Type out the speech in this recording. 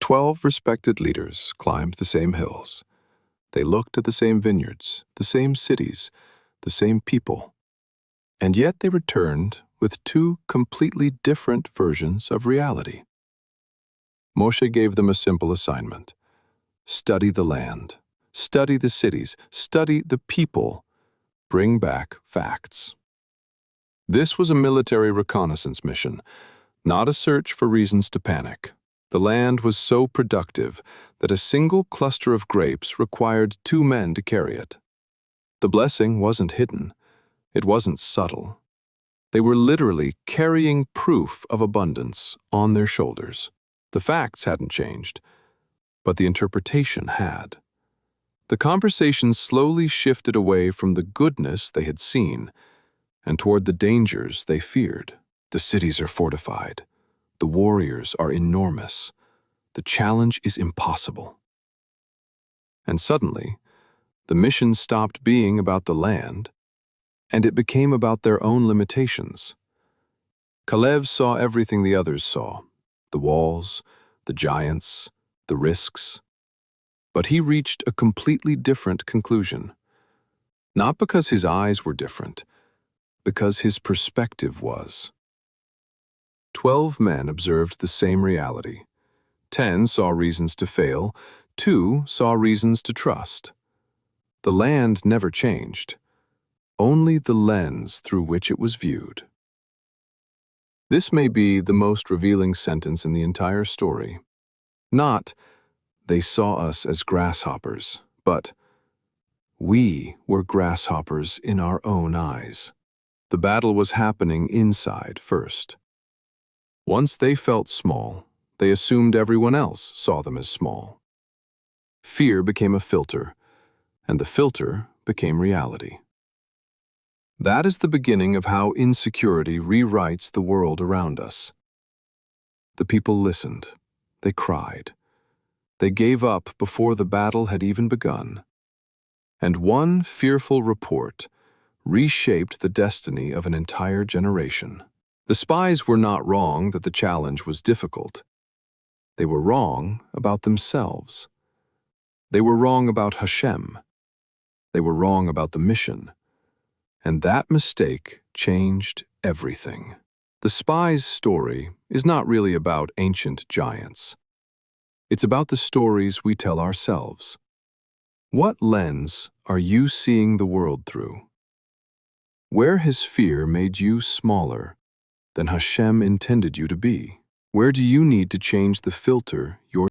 12 respected leaders climbed the same hills. They looked at the same vineyards, the same cities, the same people. And yet they returned with two completely different versions of reality. Moshe gave them a simple assignment. Study the land, study the cities, study the people, bring back facts. This was a military reconnaissance mission, not a search for reasons to panic. The land was so productive that a single cluster of grapes required 2 men to carry it. The blessing wasn't hidden. It wasn't subtle. They were literally carrying proof of abundance on their shoulders. The facts hadn't changed, but the interpretation had. The conversation slowly shifted away from the goodness they had seen and toward the dangers they feared. The cities are fortified. The warriors are enormous. The challenge is impossible. And suddenly, the mission stopped being about the land, and it became about their own limitations. Kalev saw everything the others saw, the walls, the giants, the risks. But he reached a completely different conclusion. Not because his eyes were different, because his perspective was. 12 men observed the same reality. 10 saw reasons to fail, 2 saw reasons to trust. The land never changed, only the lens through which it was viewed. This may be the most revealing sentence in the entire story. Not, "They saw us as grasshoppers," but, "We were grasshoppers in our own eyes." The battle was happening inside first. Once they felt small, they assumed everyone else saw them as small. Fear became a filter, and the filter became reality. That is the beginning of how insecurity rewrites the world around us. The people listened. They cried. They gave up before the battle had even begun. And one fearful report reshaped the destiny of an entire generation. The spies were not wrong that the challenge was difficult. They were wrong about themselves. They were wrong about Hashem. They were wrong about the mission. And that mistake changed everything. The spies' story is not really about ancient giants. It's about the stories we tell ourselves. What lens are you seeing the world through? Where has fear made you smaller than Hashem intended you to be? Where do you need to change the filter you're